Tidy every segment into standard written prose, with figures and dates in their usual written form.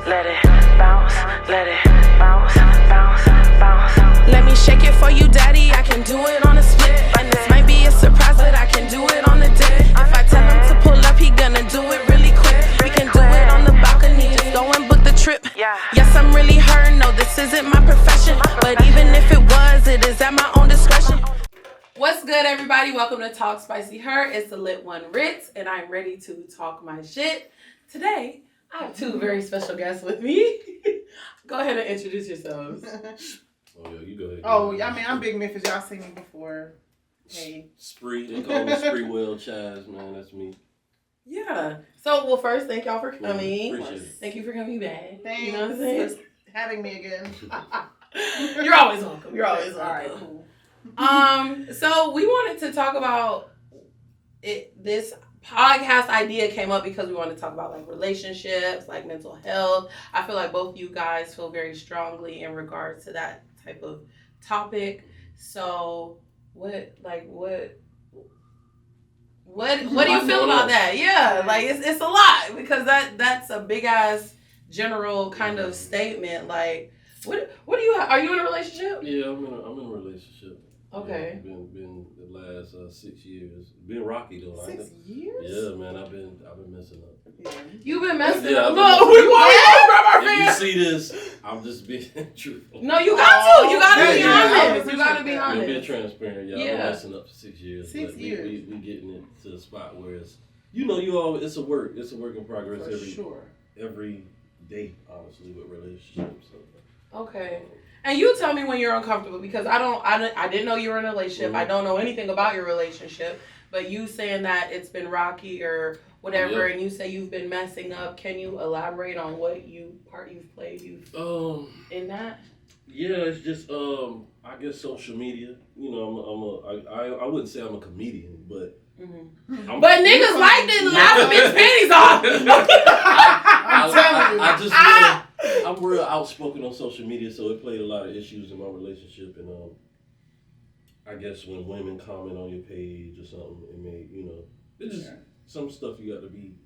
let it bounce, let it bounce, bounce, bounce. Let me shake it for you, daddy, I can do it on a split. And this might be a surprise, but I can do it on the dip. If I tell him to pull up, he gonna do it really quick. We can do it on the balcony, just go and book the trip. Yes, I'm really her, no, this isn't my profession. But even if it was, it is at my own discretion. What's good, everybody? Welcome to TalkSpicyHER. It's the lit one, Ritzy, and I'm ready to talk my shit. Today, I have two very special guests with me. Go ahead and introduce yourselves. Oh, yeah, you go ahead. Oh, I mean, I'm Big Memphis. Y'all seen me before. Hey. Spree. They call me Spree Well Chaz, man. That's me. Yeah. So, well, first, thank y'all for coming. Appreciate it. Thank you for coming back. Thanks You know what I'm saying? for having me again. You're always welcome. You're always welcome. All right, cool. So we wanted to talk about it. This podcast idea came up because we wanted to talk about like relationships, like mental health. I feel like both you guys feel very strongly in regards to that type of topic. So what do you feel about that? Yeah, like it's a lot because that's a big ass general kind of statement. Like what do you are you in a relationship? Yeah, I'm in a relationship. Okay. Yeah, been the last 6 years. Been rocky though. 6 years? Yeah, man. I've been messing up. Yeah. You've been messing Yeah, up. I've No, been we want to grab our If you fans. see this, I'm just being truthful. No, you got to. You got to be yeah, honest. I You got to be I'm being honest. transparent, y'all. Yeah. I've been messing up for 6 years. 6 but years. We getting it to the spot where it's it's a work in progress For sure. every day, honestly, with relationships. So. Okay. And you tell me when you're uncomfortable because I didn't know you were in a relationship. Mm-hmm. I don't know anything about your relationship. But you saying that it's been rocky or whatever, and you say you've been messing up. Can you elaborate on what part you've played in that? Yeah, it's just I guess social media. You know, I wouldn't say I'm a comedian, but But niggas like to laugh at his panties off. I'm telling you. I'm real outspoken on social media, so it played a lot of issues in my relationship, and I guess when women comment on your page or something, it may, it's just some stuff you got to be.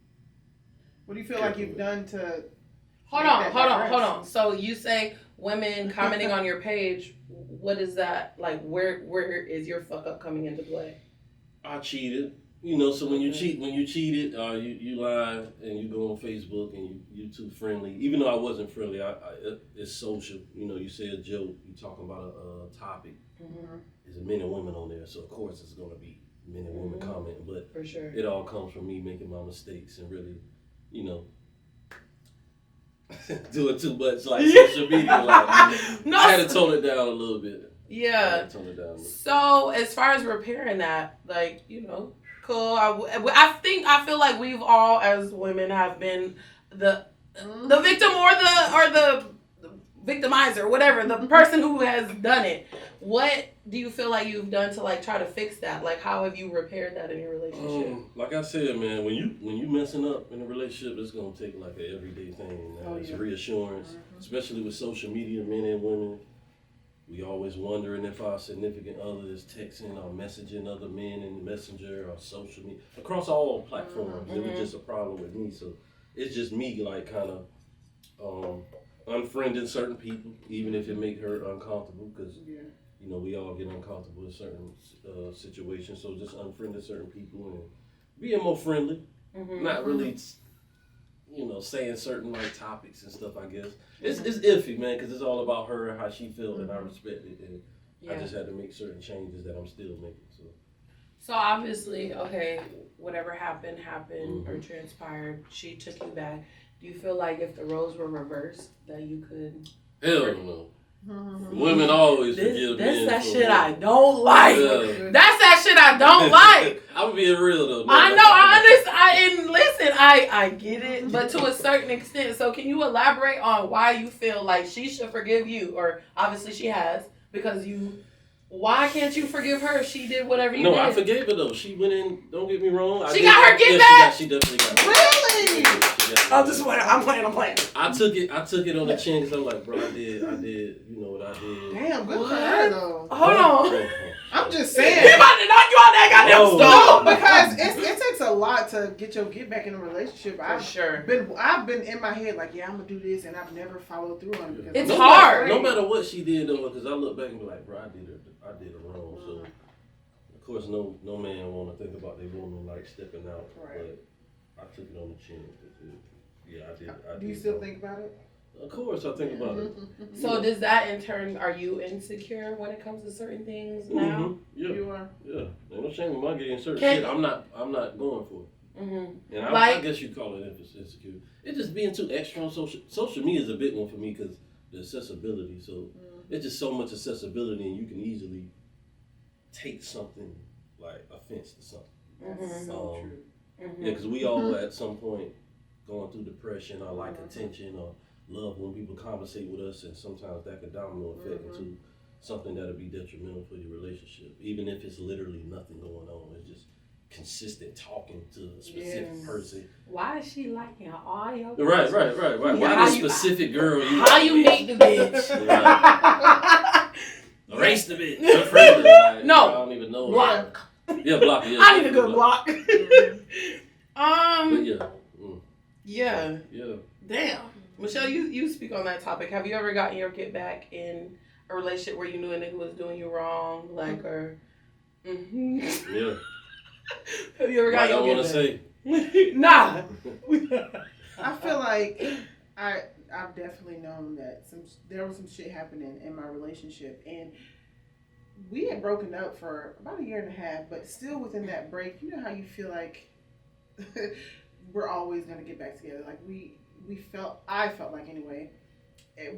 What do you feel like you've done to? Hold on. So you say women commenting on your page. What is that like? Where is your fuck up coming into play? I cheated. So when you cheated, you lie and you go on Facebook and you too friendly. Even though I wasn't friendly, it's social. You say a joke, you talking about a topic. Mm-hmm. There's men and women on there, so of course it's gonna be men and women commenting. But for sure, it all comes from me making my mistakes and really, doing too much like social media. Like, no, I had to tone it down a little bit. Yeah. So as far as repairing that, like, cool. I feel like we've all as women have been the victim or the victimizer, whatever, the person who has done it. What do you feel like you've done to like try to fix that? Like how have you repaired that in your relationship? Like I said, man, when you messing up in a relationship, it's gonna take like an everyday thing. It's reassurance, especially with social media, men and women. We always wondering if our significant other is texting or messaging other men in Messenger or social media. Across all platforms, it was just a problem with me. So it's just me like kind of unfriending certain people, even if it make her uncomfortable, because we all get uncomfortable in certain situations. So just unfriending certain people and being more friendly, not really saying certain like topics and stuff. I guess it's iffy, man, because it's all about her and how she feels, and I respect it. And I just had to make certain changes that I'm still making. So obviously, okay, whatever happened or transpired. She took you back. Do you feel like if the roles were reversed, that you could? Hell no. Women always forgive men. That's that shit I don't like. Yeah. That's that shit I don't like. I'm being real though. I know, I understand. And listen, I get it, but to a certain extent. So can you elaborate on why you feel like she should forgive you? Or obviously she has, because why can't you forgive her if she did whatever you did? No, I forgave her though. She went in, don't get me wrong. She got her get back? She definitely got her. Really? I'm just playing. I'm playing. I took it on the chin because I'm like, bro, I did, you know what I did. Damn, good for her though. Hold on. I'm just He saying. about to knock you out that goddamn No. stove. No, because it takes a lot to get back in a relationship. I've sure. been in my head like, yeah, I'm gonna do this, and I've never followed through on it because It's I'm hard. No matter what she did though, because I look back and be like, bro, I did it wrong. So of course, no man want to think about their woman like stepping out. Right. But I took it on the chin. Yeah, I did. Do you still think about it? Of course, I think about it. So does that in turn, are you insecure when it comes to certain things now? Mm-hmm. Yeah. You are. Yeah. Ain't no shame in my game. Certain shit, I'm not going for it. Mm-hmm. And I guess you call it insecure. It's just being too extra on social media is a big one for me because the accessibility. So it's just so much accessibility, and you can easily take something like offense to something. Mm-hmm. So true. Yeah, because we all at some point going through depression or like attention or love when people conversate with us, and sometimes that can domino effect into something that'll be detrimental for your relationship, even if it's literally nothing going on. It's just consistent talking to a specific person. Why is she liking all your Right. Why this specific girl? How you meet the bitch? Right. Erase the bitch. Unfriend her. Like, No. I don't even know. Block. Yeah, block. Yeah, I need a good block. But yeah. Yeah. Yeah. Damn. Michelle, you speak on that topic. Have you ever gotten your get back in a relationship where you knew a nigga was doing you wrong? Like, or... Yeah. Have you ever I gotten don't your want to get say. back? Nah. I feel like I've definitely known that there was some shit happening in my relationship, and we had broken up for about a year and a half, but still within that break, you know how you feel like we're always gonna get back together. Like I felt like anyway,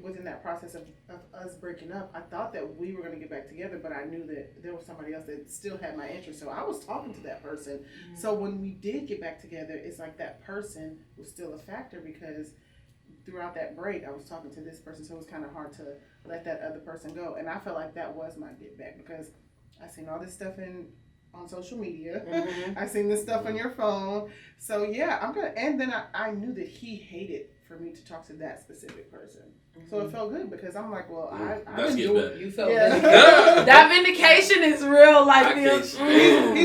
within that process of us breaking up, I thought that we were gonna get back together, but I knew that there was somebody else that still had my interest. So I was talking to that person. Mm-hmm. So when we did get back together, it's like that person was still a factor because throughout that break, I was talking to this person, so it was kind of hard to let that other person go. And I felt like that was my get back because I seen all this stuff on social media. Mm-hmm. I seen this stuff on your phone. So yeah, and then I knew that he hated for me to talk to that specific person. Mm-hmm. So it felt good because I'm like, well, That's get back. You felt that vindication is real. Like he's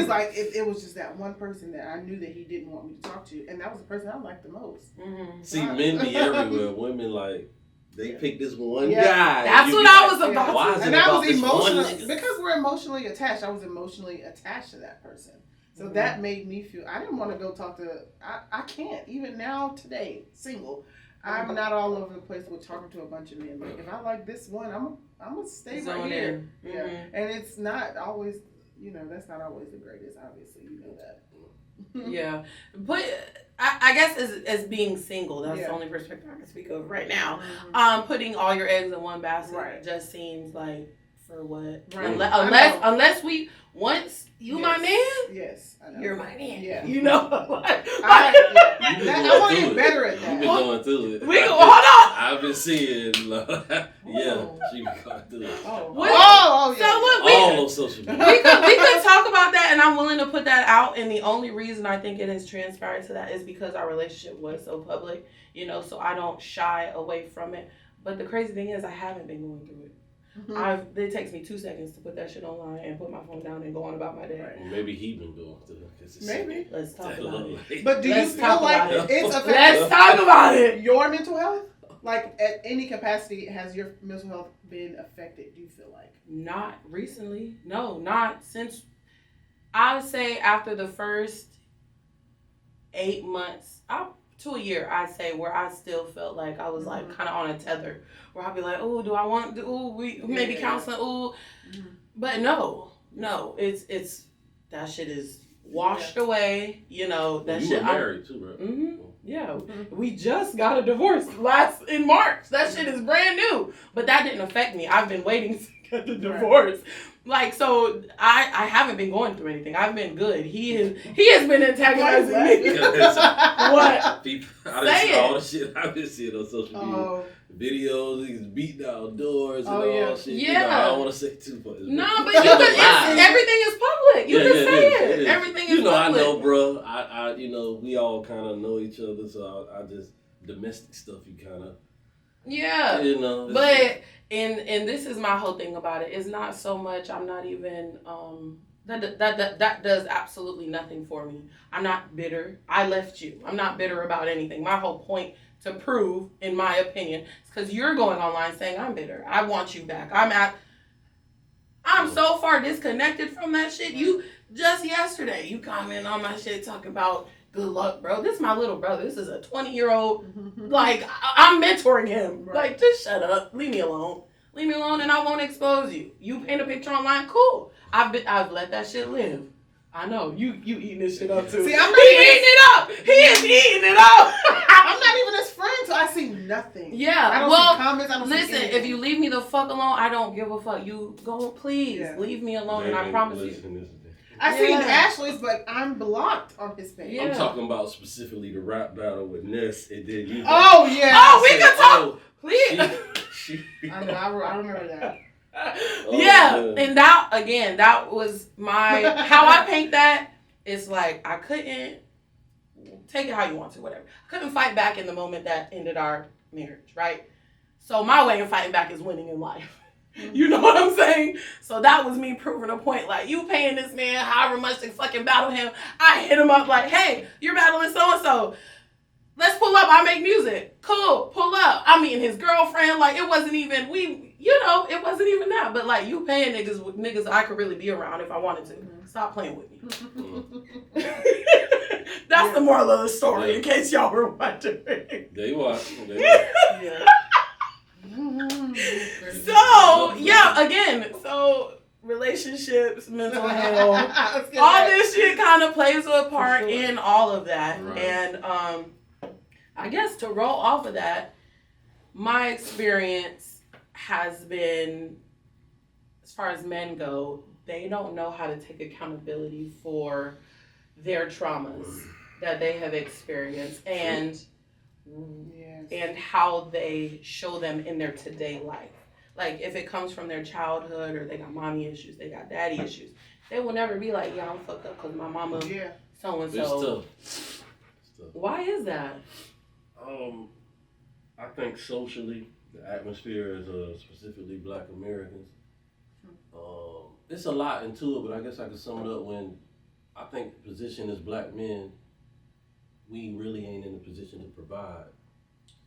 like, it was just that one person that I knew that he didn't want me to talk to, and that was the person I liked the most. Mm-hmm. See, men be everywhere. Women like they pick this one guy. That's what I was about. Why is it and about I was this emotional one because we're emotionally attached. I was emotionally attached to that person. So that made me feel I didn't want to go talk to. I can't even now today single. I'm not all over the place with talking to a bunch of men. Like if I like this one, I'm gonna stay right here. Mm-hmm. Yeah, and it's not always. That's not always the greatest. Obviously, you know that. Yeah, but I guess as being single, that's the only perspective I can speak of right now. Mm-hmm. Putting all your eggs in one basket just seems like for what? Right. Unless we once my man. Yes, I know. You're my man. Yeah, I want to get better at that. You've been going through it. Hold on. I've been seeing. She been going through it. So all on social media. We could talk about that, and I'm willing to put that out. And the only reason I think it has transpired to that is because our relationship was so public, so I don't shy away from it. But the crazy thing is, I haven't been going through it. Mm-hmm. It takes me 2 seconds to put that shit online and put my phone down and go on about my day. Right. Maybe he been going through it. Maybe. Let's talk about it. But do you feel like it's affecting Let's talk about it. Your mental health? Like at any capacity, has your mental health been affected, do you feel like? Not recently. No, not since, I would say after the first 8 months, to a year, I'd say, where I still felt like I was like kind of on a tether, where I'd be like, oh, do I want to, we maybe counseling, but no, it's that shit is washed away, that shit. You were married too, right? Mm-hmm. Yeah, we just got a divorce in March. That shit is brand new, but that didn't affect me. I've been waiting to got the divorce. Like, so I haven't been going through anything. I've been good. He has been antagonizing me. What? People, I done all the shit I've been seeing on social media. Videos, he's beating out doors and all shit. Yeah. You know, I don't want to say too much. No, but you can, everything is public. You can say it. Everything is public. I know, bro. I we all kind of know each other, so I just, domestic stuff, you kind of. Yeah. You know. But, and this is my whole thing about it. It's not so much, I'm not even, that does absolutely nothing for me. I'm not bitter. I left you. I'm not bitter about anything. My whole point to prove, in my opinion, is because you're going online saying I'm bitter. I want you back. I'm so far disconnected from that shit. You, just yesterday, you commented on my shit talking about good luck, bro. This is my little brother. This is a 20-year-old. Like, I'm mentoring him. Right. Like, just shut up. Leave me alone. Leave me alone and I won't expose you. You paint a picture online, cool. I've let that shit live. I know. You eating this shit up too. See, I'm not eating it up. He is eating it up. I'm not even his friend, so I see nothing. Yeah. I don't see comments. I don't listen, see anything. if you leave me the fuck alone, I don't give a fuck. You go, please leave me alone, and I promise you. I seen Ashley's, but I'm blocked on his page. Yeah. I'm talking about specifically the rap battle with Ness, and then you. Oh yeah. Oh, we can talk. Please. I know. I remember that. And that was my how I paint that. It's like I couldn't take it how you want to, whatever. I couldn't fight back in the moment that ended our marriage, right? So my way of fighting back is winning in life. You know what I'm saying? So that was me proving a point. Like, you paying this man however much to fucking battle him. I hit him up like, hey, you're battling so-and-so. Let's pull up. I make music. Cool. Pull up. I'm meeting his girlfriend. Like, it wasn't even, it wasn't even that. But, like, you paying niggas I could really be around if I wanted to. Stop playing with me. That's the moral of the story, in case y'all were wondering. They were. So relationships, mental health, all this shit kind of plays a part in all of that. Right. And I guess to roll off of that, my experience has been, as far as men go, they don't know how to take accountability for their traumas that they have experienced and how they show them in their today life. Like, if it comes from their childhood or they got mommy issues, they got daddy issues, they will never be like, yeah, I'm fucked up because my mama so-and-so. It's tough. Why is that? I think socially, the atmosphere is specifically Black Americans. It's a lot into it, but I guess I could sum it up when I think the position as Black men, we really ain't in a position to provide.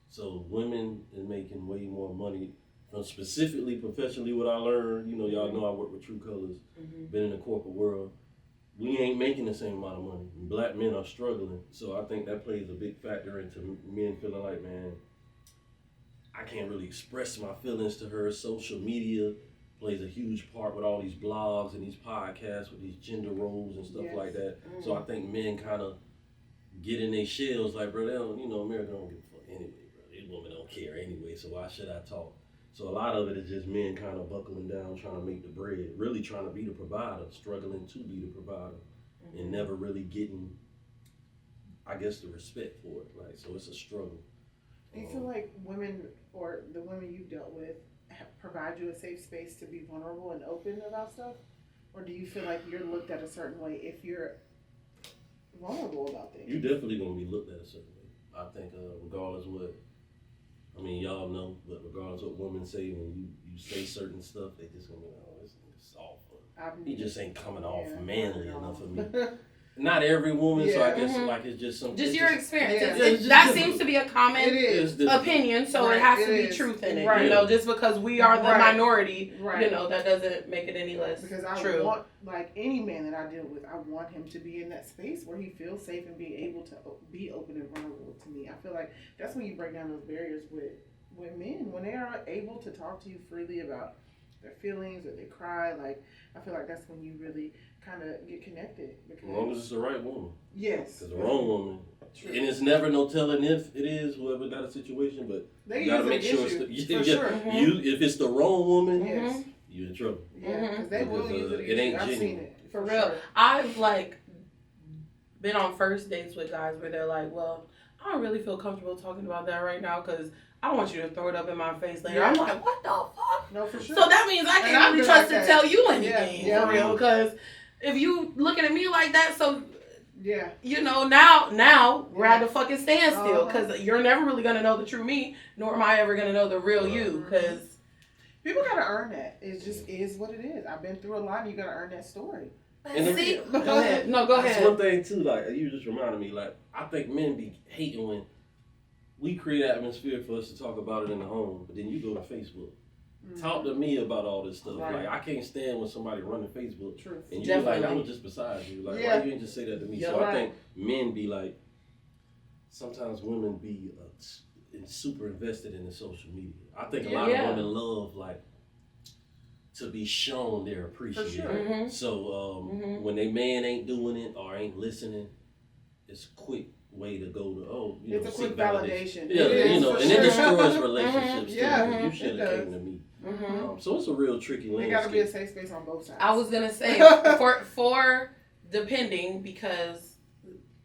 So women is making way more money. Specifically, professionally, what I learned, y'all know I work with True Colors, been in the corporate world. We ain't making the same amount of money. Black men are struggling. So I think that plays a big factor into men feeling like, man, I can't really express my feelings to her. Social media plays a huge part with all these blogs and these podcasts with these gender roles and stuff like that. So I think men kind of get in their shells like, bro, they don't, America don't give a fuck anyway, bro. These women don't care anyway, so why should I talk? So a lot of it is just men kind of buckling down, trying to make the bread, really trying to be the provider, struggling to be the provider, and never really getting, I guess, the respect for it. Like, so it's a struggle. Do you feel like women, or the women you've dealt with, provide you a safe space to be vulnerable and open about stuff? Or do you feel like you're looked at a certain way if you're vulnerable about things? You're definitely going to be looked at a certain way. I think regardless what, y'all know, but regardless what women say, when you say certain stuff, they just gonna be like, oh, it's awful. He just ain't coming off manly enough for me. Not every woman, so I guess like it's just something. Just your experience. That seems to be a common opinion, so it has to be truth in it. Right. Just because we are the minority, that doesn't make it any less because I true. Want, like any man that I deal with, I want him to be in that space where he feels safe and be able to be open and vulnerable to me. I feel like that's when you break down those barriers with men, when they are able to talk to you freely about their feelings or they cry. Like, I feel like that's when you really kind of get connected. As long as it's the right woman. Yes. Because the wrong woman. True. And it's never no telling if it is whoever got a situation, but they you gotta make sure sure. if it's the wrong woman, you in trouble. Yeah, because they will use it it ain't I've genuine. seen it. For real. Sure. I've like been on first dates with guys where they're like, well, I don't really feel comfortable talking about that right now because I don't want you to throw it up in my face later. Yeah. I'm like, what the fuck? No, for sure. So that means I And can't I've really been trust like to that. tell you anything Yeah. for real. Because if you looking at me like that, so yeah. you know, now we're at a fucking standstill Uh-huh. because you're never really gonna know the true me, nor am I ever gonna know the real you. Because people gotta earn that. It just is what it is. I've been through a lot, and you gotta earn that story. And see, go ahead. No, go That's ahead. one thing too. Like you just reminded me. Like I think men be hating when we create atmosphere for us to talk about it in the home, but then you go to Facebook. Talk to me about all this stuff. Right. Like I can't stand when somebody running Facebook Truth. and you be Definitely. like, I was just beside you. Like Yeah. why you ain't just say that to me? Yeah, So right. I think men be like, sometimes women be super invested in the social media. I think a lot Yeah. of women love like to be shown they're appreciated. sure. Mm-hmm. So when they man ain't doing it or ain't listening, it's a quick way to go to It's a seek quick validation. Yeah, It is, for and it sure. destroys relationships Yeah, too. 'Cause you it should have does. came to me. Mm-hmm. So it's a real tricky There landscape. gotta be a safe space on both sides. I was gonna say for depending because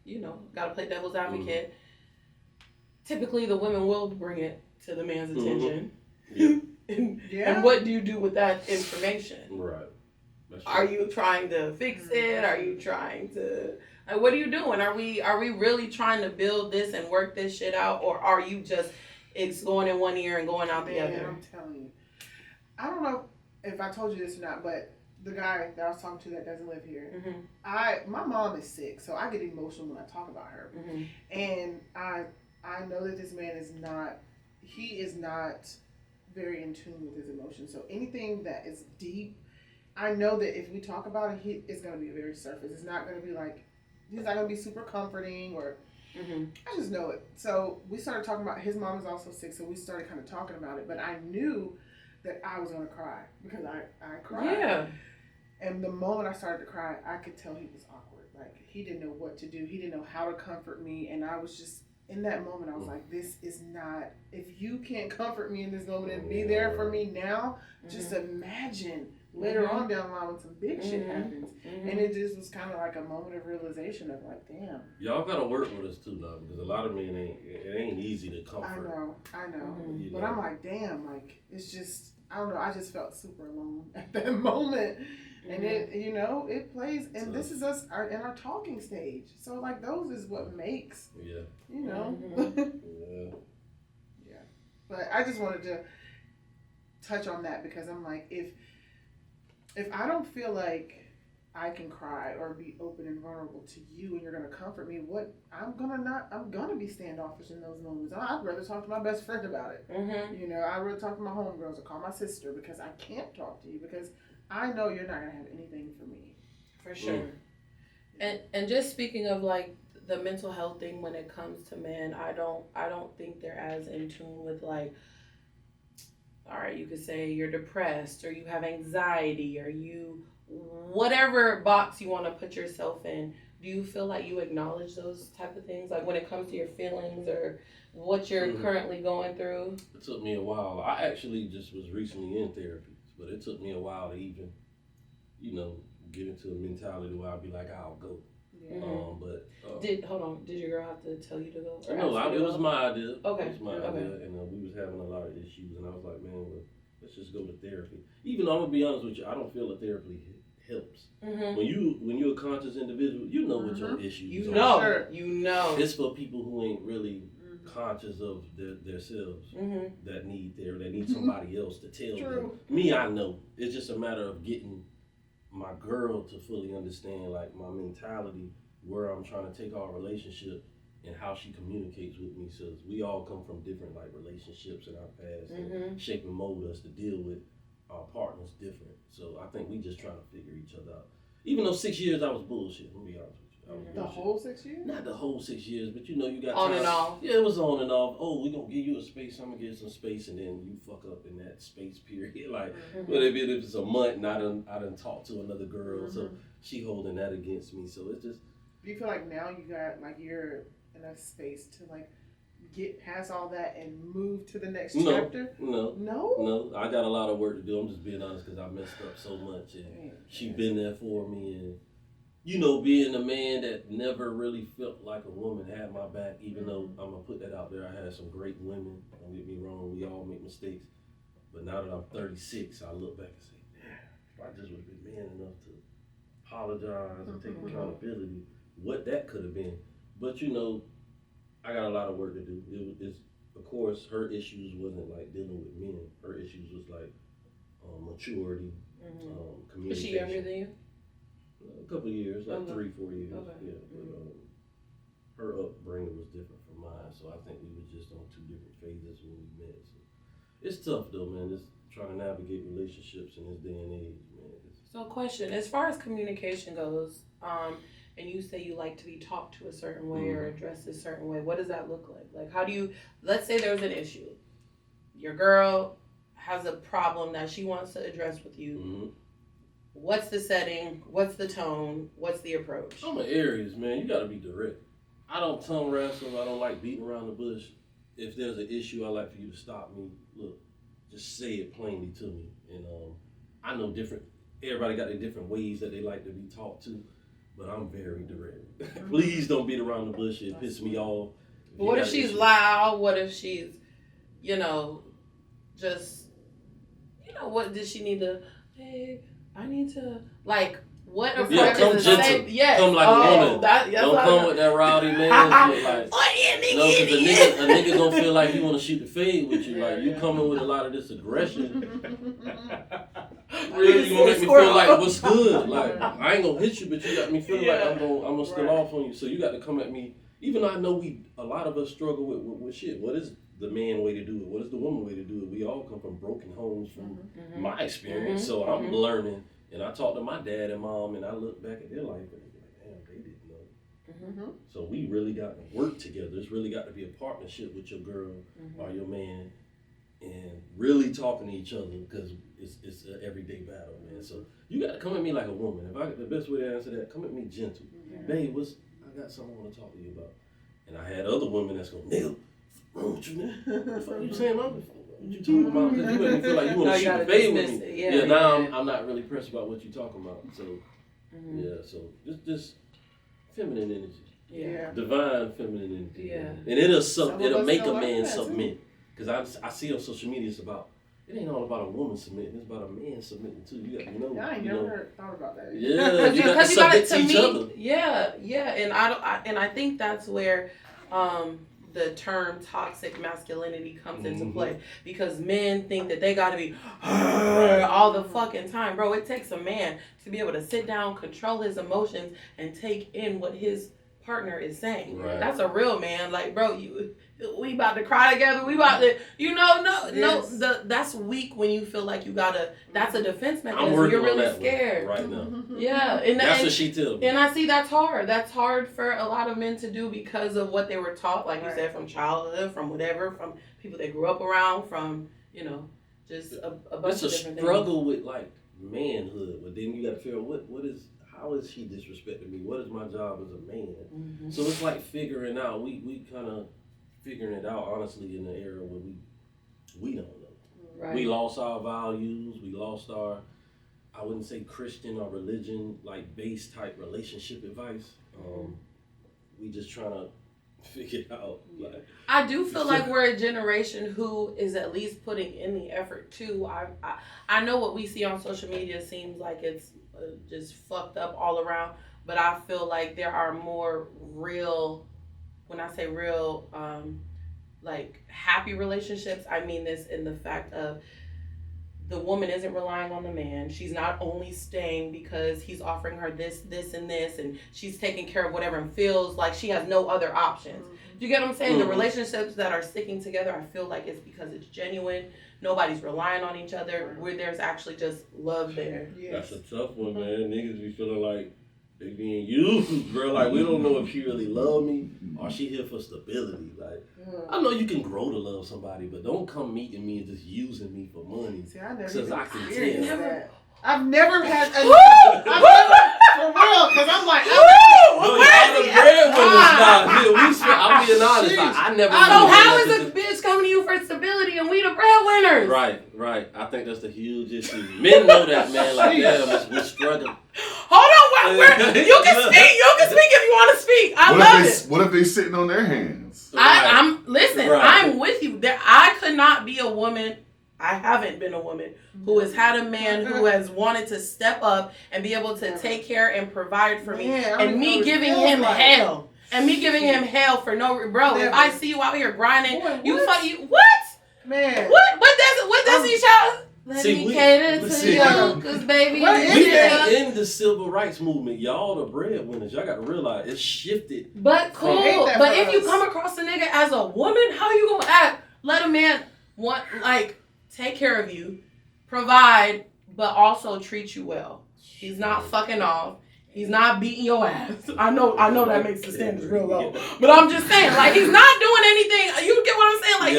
you know gotta play devil's advocate. Typically, the women will bring it to the man's attention. Yeah. And what do you do with that information? Right. That's Are right. you trying to fix it? Are you trying to like what are you doing? Are we really trying to build this and work this shit out, or are you just it's going in one ear and going out the Man, other? I'm telling you. I don't know if I told you this or not, but the guy that I was talking to that doesn't live here, Mm-hmm. my mom is sick, so I get emotional when I talk about her. Mm-hmm. And I know that this man is not very in tune with his emotions. So anything that is deep, I know that if we talk about it, it's going to be very surface. It's not going to be like, he's not going to be super comforting or, I just know it. So we started talking about, his mom is also sick, so we started kind of talking about it. But I knew that I was going to cry because I cried. Yeah. And the moment I started to cry, I could tell he was awkward. Like, he didn't know what to do. He didn't know how to comfort me. And I was just, in that moment, I was like, this is not, if you can't comfort me in this moment and be there for me now, just imagine later on down the line when some big shit happens. And it just was kind of like a moment of realization of like, damn. Y'all gotta work with us too now because a lot of men it ain't easy to comfort. I know. You But know? I'm like, damn, like, it's just, I don't know, I just felt super alone at that moment. And it, you know, it plays, and this is us in our talking stage. So, like, those is what makes, Yeah. you know. Yeah. Yeah. But I just wanted to touch on that because I'm like, if I don't feel like I can cry or be open and vulnerable to you and you're gonna comfort me, I'm gonna be standoffish in those moments. I'd rather talk to my best friend about it. You know, I'd rather talk to my homegirls or call my sister because I can't talk to you because I know you're not gonna have anything for me. For sure. And just speaking of like the mental health thing when it comes to men, I don't think they're as in tune with like, all right, you could say you're depressed or you have anxiety or you whatever box you want to put yourself in. Do you feel like you acknowledge those type of things, like when it comes to your feelings or what you're currently going through? It took me a while. I actually just was recently in therapy, but it took me a while to even, you know, get into a mentality where I'd be like, I'll go. Yeah. Did your girl have to tell you to go? Or No, ask you it to was go? my idea. Okay. It was my Okay. idea, and we was having a lot of issues, and I was like, man, well, let's just go to therapy. Even though I'm gonna be honest with you, I don't feel that therapy helps. When you're a conscious individual, you know what your issues You are. know. Sure. You know. It's for people who ain't really conscious of themselves that need therapy, that need somebody else to tell them. Me, I know. It's just a matter of getting my girl to fully understand like my mentality, where I'm trying to take our relationship and how she communicates with me. So we all come from different like relationships in our past and shape and mold us to deal with our partners different. So I think we just trying to figure each other out. Even though 6 years I was bullshit, I'm gonna be honest with you. I was The bullshit. whole 6 years? Not the whole 6 years, but you know you got On times- and off. Yeah, it was on and off. Oh, we gonna give you a space. I'm gonna give you some space, and then you fuck up in that space period. Like, but if it's a month, and I done talked to another girl, so she holding that against me. So it's just. Do you feel like now you got like you're in a space to like get past all that and move to the next No, chapter? no. No? I got a lot of work to do. I'm just being honest because I messed up so much, and she been there for me, and being a man that never really felt like a woman had my back, even though I'm gonna put that out there. I had some great women. Don't get me wrong, we all make mistakes. But now that I'm 36, I look back and say, damn, if I just would have been man enough to apologize and take accountability, what that could have been. But I got a lot of work to do. It's, of course, her issues wasn't like dealing with men. Her issues was like maturity, communication. Is she younger than you? A couple of years, like 3-4 years. Okay. Yeah, but her upbringing was different from mine, so I think we were just on 2 different phases when we met. So it's tough though, man. Just trying to navigate relationships in this day and age, man. So, question: as far as communication goes, and you say you like to be talked to a certain way or addressed a certain way, what does that look like? Like, how do you? Let's say there's an issue. Your girl has a problem that she wants to address with you. Mm-hmm. What's the setting? What's the tone? What's the approach? I'm an Aries, man. You gotta be direct. I don't tongue wrestle. I don't like beating around the bush. If there's an issue, I like for you to stop me. Look, just say it plainly to me. And I know everybody got their different ways that they like to be talked to, but I'm very direct. Please don't beat around the bush. It pisses me off. What if she's loud? What if she's, what does she need to, babe, I need to, like, what approach come is the gentle. same? Yes. Come like a woman. Don't come with that rowdy man shit. Like, what you no, because a nigga gonna feel like he want to shoot the fade with you. Like, you coming with a lot of this aggression. Really, you gonna make me feel like what's good. Like, I ain't gonna hit you, but you got me feeling like I'm gonna still off on you. So you got to come at me. Even though I know a lot of us struggle with shit. What is the man way to do it? What is the woman way to do it? We all come from broken homes from my experience. So I'm learning. And I talk to my dad and mom, and I look back at their life, and they be like, damn, they didn't know. So we really got to work together. It's really got to be a partnership with your girl or your man, and really talking to each other, because it's an everyday battle, man. So you got to come at me like a woman. The best way to answer that, come at me gentle. Babe, I got something I want to talk to you about. And I had other women that's going, nigga, what's wrong with you, man? What the fuck you saying, mama? What you talking about? Because you make me feel like you want to shoot the fade with me. Yeah, now I'm not really pressed about what you talking about. So, so just feminine energy. Yeah. Divine feminine energy. Yeah. And it'll make a man submit. Because I see on social media it ain't all about a woman submitting. It's about a man submitting too. You got, I ain't never thought about that. Yeah, you got to submit to each other. Yeah, and I think that's where the term toxic masculinity comes into play, because men think that they got to be all the fucking time. Bro, it takes a man to be able to sit down, control his emotions, and take in what his partner is saying. Right. That's a real man. Like, bro, we about to cry together. We about to, that's weak when you feel like you gotta. That's a defense mechanism. You're really scared right now. Yeah, and that's what she tells me. And I see that's hard. That's hard for a lot of men to do because of what they were taught, like you said, from childhood, from whatever, from people they grew up around, from just a bunch of different things. It's a struggle with like manhood, but then you got to figure out how is she disrespecting me? What is my job as a man? So it's like figuring out. We kind of figuring it out honestly in the era where we don't know. Right. We lost our values. We lost our, I wouldn't say Christian or religion like base type relationship advice. We just trying to figure it out. Like, I do feel like we're a generation who is at least putting in the effort too. I know what we see on social media seems like it's just fucked up all around, but I feel like there are more real, when I say real, like happy relationships, I mean this in the fact of the woman isn't relying on the man. She's not only staying because he's offering her this, and this, and she's taking care of whatever and feels like she has no other options. Do you get what I'm saying? The relationships that are sticking together, I feel like it's because it's genuine. Nobody's relying on each other, where there's actually just love there. Yes. That's a tough one, man. Niggas be feeling like they being used, bro. Like, we don't know if she really love me or she here for stability. Like, I know you can grow to love somebody, but don't come meeting me and just using me for money. See, I never Since I can tell. I've never had for real, because I'm like, Where's the the breadwinners now. I'm being honest. I never. So how is a bitch coming to you for stability and we the breadwinners? Right. I think that's the huge issue. Men know that, man. Like, damn, we're struggling. Hold on, you can speak. You can speak if you want to speak. I love it. What if they sitting on their hands? Listen. I'm with you. I could not be a woman. I haven't been a woman who has had a man who has wanted to step up and be able to take care and provide for me, and me giving him hell. And me giving him hell for no bro. If I see you out here grinding, you what? Man. What does he child? Let me cater to you, cause baby, we in the civil rights movement. Y'all the breadwinners. Y'all got to realize it's shifted. But cool. But if you come across a nigga as a woman, how you gonna act? Let a man take care of you, provide, but also treat you well. He's not fucking off. He's not beating your ass. I know that makes the standards real low. But I'm just saying, like, he's not doing anything. You get what I'm saying? Like,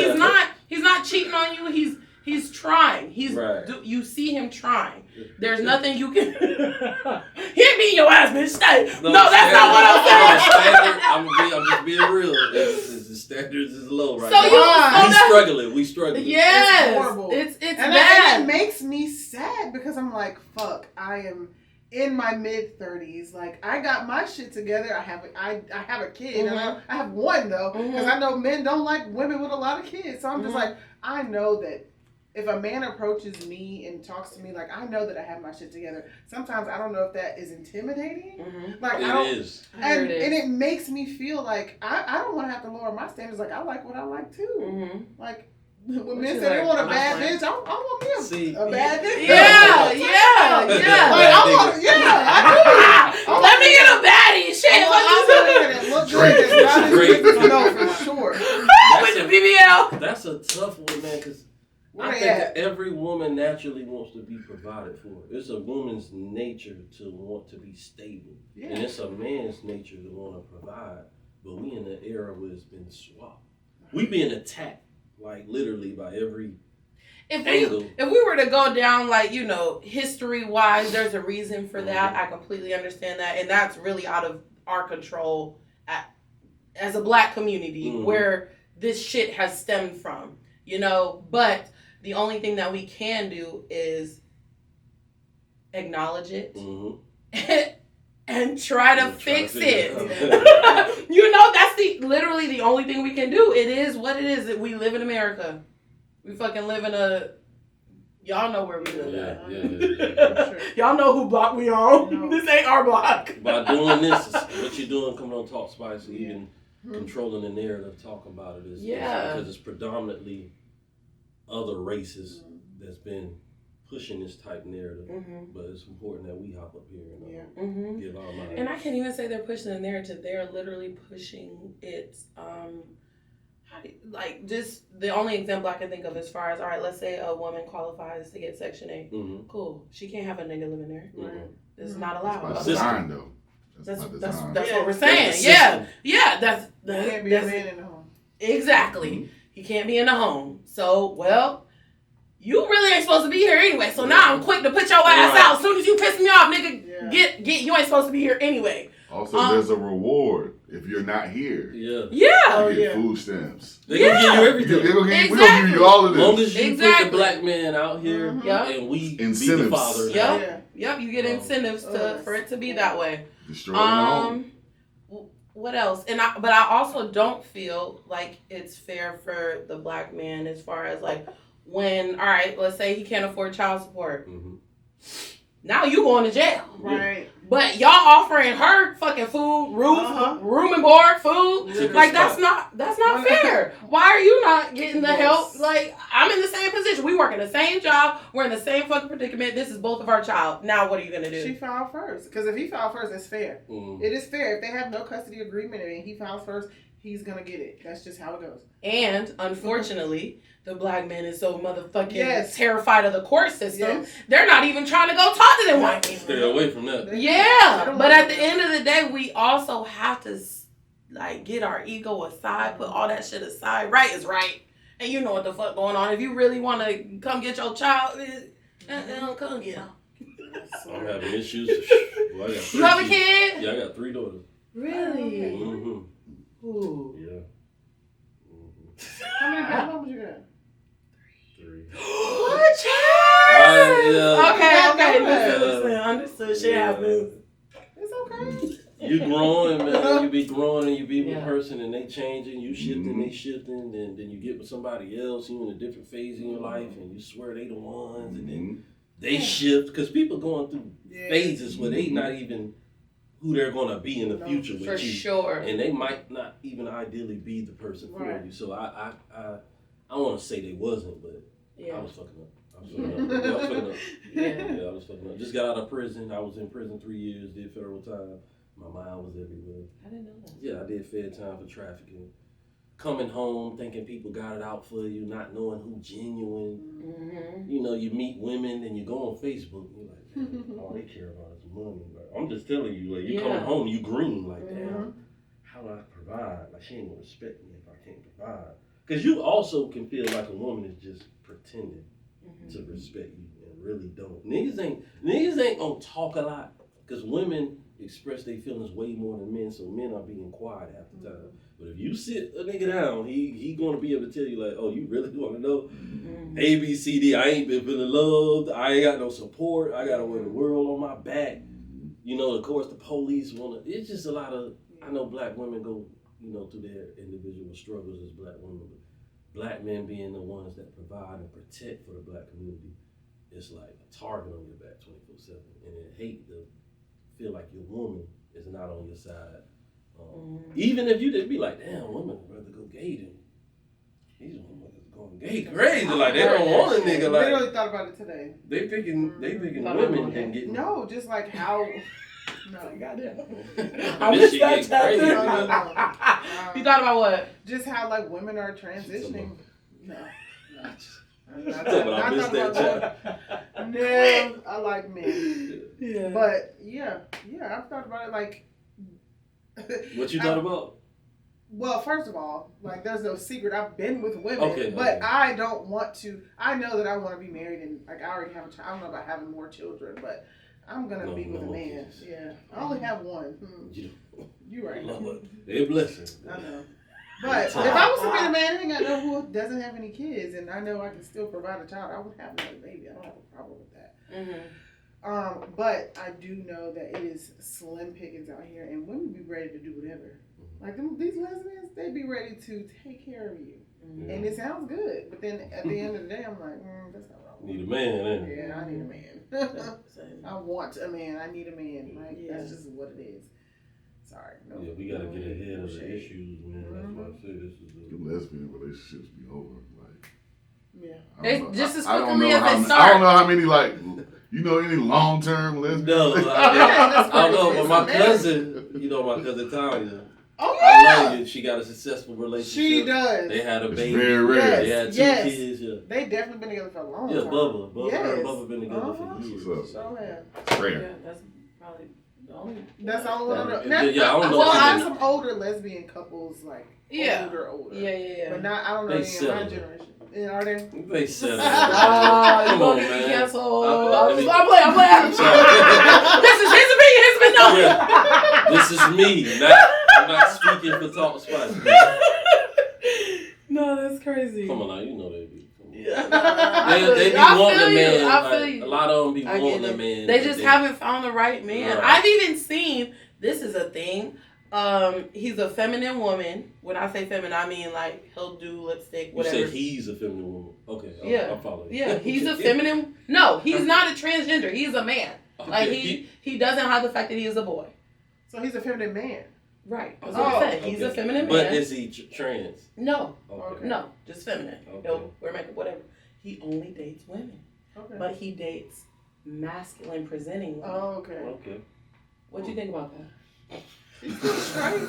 he's not cheating on you. He's trying. You see him trying. There's nothing you can. He ain't beating your ass, bitch. Stay. No, that's not what I'm saying. I'm just being real. The standards is low right now. We struggling. Yes. It's horrible. It's bad. And it makes me sad because I'm like, fuck, I am in my mid-30s. Like, I got my shit together. I have a kid. Mm-hmm. And I have one, though, because I know men don't like women with a lot of kids. So I'm just like, I know that if a man approaches me and talks to me, like, I know that I have my shit together. Sometimes I don't know if that is intimidating. Mm-hmm. Like, it is. And it makes me feel like I don't want to have to lower my standards. Like, I like what I like, too. Mm-hmm. Like, when men say they want a bad bitch, I want me a bad bitch. Yeah. Like, I do. Let me get a baddie. Shit. I look good. No, for sure. With the BBL. That's a tough one, man, because I think that every woman naturally wants to be provided for. It's a woman's nature to want to be stable. Yeah. And it's a man's nature to want to provide. But we in an era where it's been swapped. We being attacked, like, literally by every angle. If we were to go down, like, history-wise, there's a reason for that. I completely understand that. And that's really out of our control as a black community where this shit has stemmed from. But the only thing that we can do is acknowledge it and try to fix it. That's literally the only thing we can do. It is what it is. We live in America. We fucking live in y'all know where we live at. Yeah. Y'all know who block we on. No. This ain't our block. By doing this, what you're doing, coming on Talk Spicy, even controlling the narrative, talking about it is because it's predominantly other races that's been pushing this type narrative, but it's important that we hop up here and give our mind. And I can't even say they're pushing the narrative; they're literally pushing it. Just the only example I can think of as far as, all right, let's say a woman qualifies to get Section 8. Cool, she can't have a nigga living there. It's not allowed. That's design, though. That's what we're saying. That's can't be a man in the home. Exactly. He can't be in the home. So, well, you really ain't supposed to be here anyway. So now I'm quick to put your ass out. As soon as you piss me off, nigga, get you ain't supposed to be here anyway. Also, there's a reward if you're not here. Yeah. You get food stamps. They gonna give you everything. We're gonna give you all of this. As long as you put the black man out here and we incentives. Be the father. Yep. You get incentives for it to be that way. What else? But I also don't feel like it's fair for the black man as far as like when, all right, let's say he can't afford child support. Now you going to jail. Right. But y'all offering her fucking food, room and board, food. Like that's not fair. Why are you not getting the help? Like, I'm in the same position. We work in the same job. We're in the same fucking predicament. This is both of our child. Now what are you gonna do? She filed first. Because if he filed first, it's fair. It is fair. If they have no custody agreement and he files first, he's gonna get it. That's just how it goes. And unfortunately, the black man is so motherfucking terrified of the court system. They're not even trying to go talk to them white people. Stay away from that. Yeah, but at the end of the day, we also have to like get our ego aside, put all that shit aside. Right is right, and you know what the fuck going on. If you really want to come get your child, come get him. I'm having issues. Well, you have a kid? Yeah, I got 3 daughters. Really? Mm-hmm. Ooh. Yeah. How many baby mamas you got? 3. What, Chaz? Yeah. Okay. Yeah. Listen. Understood. Shit happens. It's okay. You growing, man. You be growing and you be with Yeah. a person and they changing, you shifting, they shifting, and then you get with somebody else, you in a different phase in your life, and you swear they the ones, and then they shift, because people going through phases where they not even who they're gonna be in the future with For you, sure. and they might not even ideally be the person for you. So I don't want to say they wasn't, but I was fucking up. I was fucking up. I was fucking up. Just got out of prison. I was in prison 3 years, did federal time. My mind was everywhere. I didn't know that. Yeah, I did fed time for trafficking. Coming home, thinking people got it out for you, not knowing who genuine. Mm-hmm. You know, you meet women and you go on Facebook and you're like, man, all they care about is money. Like, I'm just telling you, like, you coming home, you green, like, damn, how do I provide? Like, she ain't gonna respect me if I can't provide. Because you also can feel like a woman is just pretending to respect you and really don't. Niggas ain't gonna talk a lot, because women express their feelings way more than men, so men are being quiet half the time. But if you sit a nigga down, he gonna be able to tell you, like, oh, you really wanna know? A, B, C, D, I ain't been feeling loved, I ain't got no support, I gotta wear the world on my back. You know, of course the police wanna, it's just a lot of, I know black women go, you know, through their individual struggles as black women, but black men being the ones that provide and protect for the black community, it's like a target on your back 24/7, and it hate to feel like your woman is not on your side. Even if you didn't be like, damn, women would rather go gay than these women is going gay crazy. Like, they don't want a nigga like. I literally thought about it today. They picking women and getting. No, just like how. No, Goddamn. I miss that chapter. You thought about what? Just how like women are transitioning. No. I missed that chapter. No, I like men. Yeah. But yeah, I've thought about it like. What you thought about? Well, first of all, like there's no secret. I've been with women, but I don't want to. I know that I want to be married, and like I already have a child. I don't know about having more children, but I'm gonna be with a man. Kids. Yeah, I only have one. You're right. They're a blessing. I know. But if I was to be a man, I ain't got no who doesn't have any kids, and I know I can still provide a child, I would have another baby. I don't have a problem with that. But I do know that it is slim pickings out here, and women be ready to do whatever. Like these lesbians, they be ready to take care of you, and it sounds good. But then at the end of the day, I'm like, that's not what I want. Need a man, eh? Yeah, I need a man. I want a man. I need a man. Like that's just what it is. Sorry. No, yeah, we gotta get ahead of the issues, man. That's why I say this is the lesbian relationships be over. Like, they just as I don't quickly know as how, they start. I don't know how many like. You know any long-term lesbians? No, I don't know, but my cousin, you know my cousin Tanya. Oh yeah. I know you. She got a successful relationship. She does. They had a baby. It's very rare. They had 2 kids. Yeah. They definitely been together for a long Yeah, time. Bubba. Her and Bubba been together for years. So yeah. It's rare. Yeah, that's probably the only. That's the only one I know. Yeah, I don't know. Well, I have some older lesbian couples, like older. Yeah. But not. I don't know any of my generation. Yeah, are they? They said You come on, gonna get man. canceled. I'm playing. This is his opinion. No. Yeah. This is me. I'm not speaking for Talk Spicy. No, that's crazy. Come on now, you know they be. Yeah. They be wanting a man. I feel you. A lot of them be wanting a man. They just haven't found the right man. Right. I've even seen, this is a thing, he's a feminine woman. When I say feminine, I mean like he'll do lipstick, whatever. You say he's a feminine woman. Okay, yeah. I'm following. Yeah, he's a feminine. No, he's not a transgender. He's a man. Okay. Like he doesn't hide the fact that he is a boy. So he's a feminine man. Right. That's what I said. He's a feminine man. But is he trans? No. Okay. No, just feminine. Okay. He'll wear makeup, whatever. He only dates women. Okay. But he dates masculine presenting women. Oh, okay. Okay. What do you think about that? He's still straight.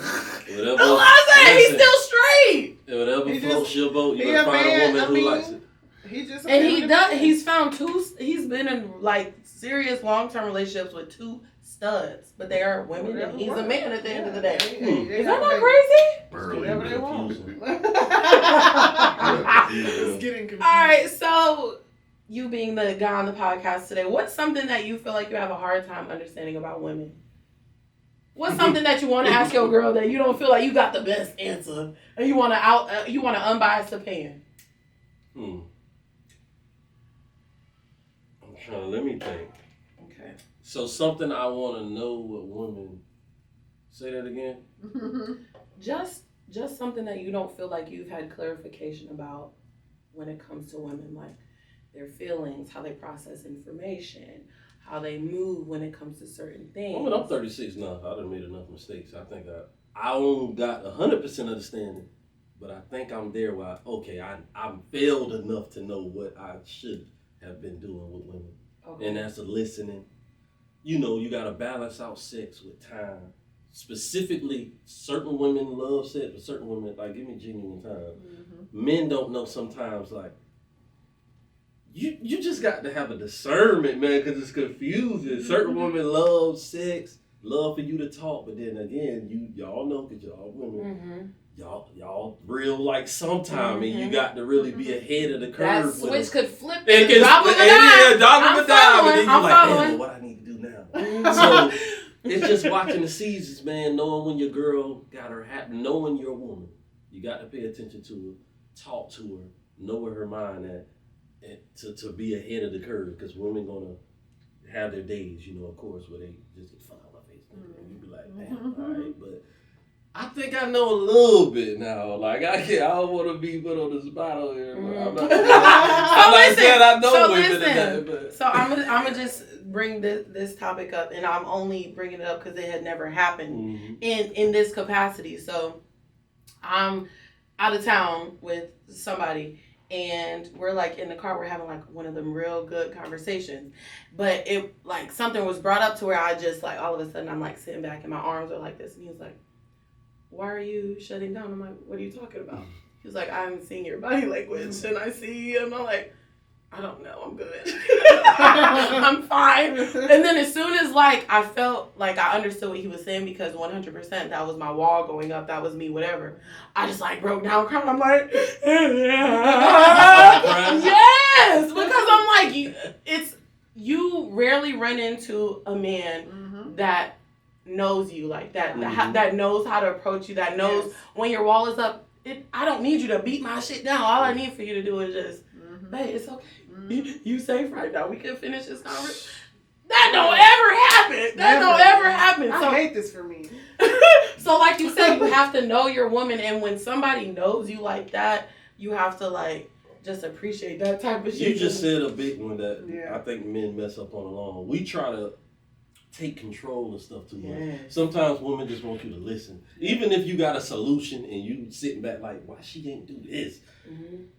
Whatever. No, I said he's still straight. Whatever floats your boat, you he gotta a find man, a woman who likes it. He just And he does. He's found he's been in like serious long-term relationships with 2 studs, but they are women, and he's a man at the end of the day. Is that not crazy? Whatever they want. It's getting confusing. All right, so you being the guy on the podcast today, what's something that you feel like you have a hard time understanding about women? What's something that you want to ask your girl that you don't feel like you got the best answer, and you want to unbiased opinion? I'm trying to, let me think. Okay. So something I want to know what women. Say that again. Just something that you don't feel like you've had clarification about when it comes to women, like their feelings, how they process information, how they move when it comes to certain things. I mean, I'm 36 now. I done made enough mistakes. I think I don't got 100% understanding, but I think I'm there where I failed enough to know what I should have been doing with women. Okay. And that's a listening. You know, you got to balance out sex with time. Specifically, certain women love sex, but certain women, like, give me genuine time. Mm-hmm. Men don't know sometimes, like, you just got to have a discernment, man, because it's confusing. Mm-hmm. Certain women love sex, love for you to talk, but then again, y'all know, because y'all women, y'all real like sometime, and you got to really be ahead of the curve. That switch could flip and drop of a dime. Drop of a dime, and then you're like, damn, what I need to do now. So it's just watching the seasons, man, knowing when your girl got her hat, knowing you're a woman. You got to pay attention to her, talk to her, know where her mind at, and to be ahead of the curve, because women gonna have their days, you know, of course, where they just get fun on my face, and you be like, damn, all right, but I think I know a little bit now. Like, I don't want to be put on the spot on here, but I'm not saying I know women. But. So I'm gonna just bring this topic up, and I'm only bringing it up because it had never happened in this capacity. So I'm out of town with somebody, and we're like in the car, we're having like one of them real good conversations, but it like something was brought up to where I just like all of a sudden I'm like sitting back and my arms are like this, and he was like, why are you shutting down? I'm like, what are you talking about? He was like, I'm seeing your body language, and I see you, and I'm like, I don't know, I'm good. I'm fine. And then as soon as like I felt like I understood what he was saying, because 100% that was my wall going up, that was me, whatever, I just like broke down crying. I'm like, yes, because I'm like, you rarely run into a man that knows you like that, that knows how to approach you, that knows when your wall is up. I don't need you to beat my shit down. All I need for you to do is just, babe, it's okay. You safe right now. We can finish this conversation. That don't ever happen. That don't ever happen. I hate this for me. So like you said, you have to know your woman, and when somebody knows you like that, you have to like just appreciate that type of shit. You just said a big one that I think men mess up on along. We try to take control of stuff too much. Yes. Sometimes women just want you to listen. Even if you got a solution and you sitting back like, why she ain't do this?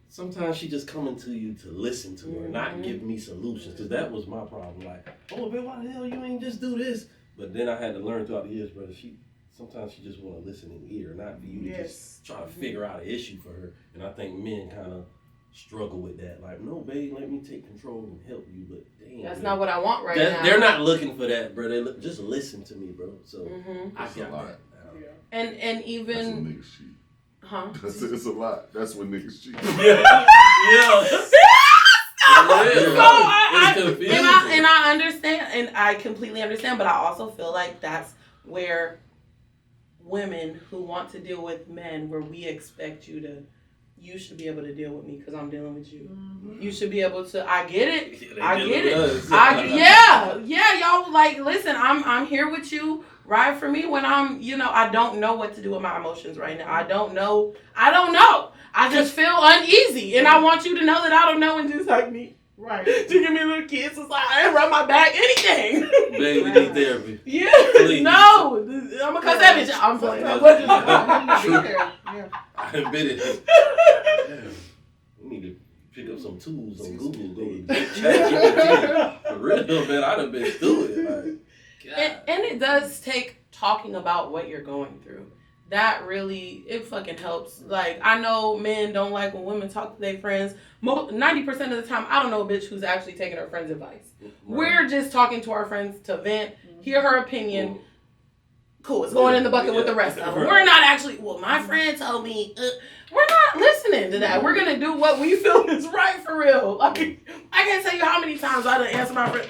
Sometimes she just coming to you to listen to her, not give me solutions. Because that was my problem. Like, oh, man, why the hell you ain't just do this? But then I had to learn throughout the years, brother, sometimes she just want to listen in ear, not for you to just try to figure out an issue for her. And I think men kind of struggle with that. Like, no, babe, let me take control and help you. But damn, that's not what I want right now. They're not looking for that, bro. They just listen to me, bro. So I got that. And even that's when niggas cheat. Huh? It's a lot. That's when niggas cheat. And I understand, and I completely understand, but I also feel like that's where women who want to deal with men, where we expect you should be able to deal with me because I'm dealing with you. You should be able to. I get it. Y'all like, listen. I'm here with you. Ride for me when I'm. I don't know what to do with my emotions right now. I don't know. I just feel uneasy, and I want you to know that I don't know, and just like me. Right. To give me a little kiss. It's like I ain't rub my back, anything. Baby, we need therapy. Yeah. Please. No. I'm gonna cuss that bitch out. I'm playing. I admit it. We need to pick up some tools on Google. Go to ChatGPT. For real, man. I done been through it. Like, and it does take talking about what you're going through. That really, it fucking helps. Like, I know men don't like when women talk to their friends. 90% of the time, I don't know a bitch who's actually taking her friend's advice. Right. We're just talking to our friends to vent, hear her opinion. Cool, it's going in the bucket with the rest of them. We're not actually, my friend told me, we're not listening to that. We're going to do what we feel is right for real. Like, I can't tell you how many times I done answer my friend.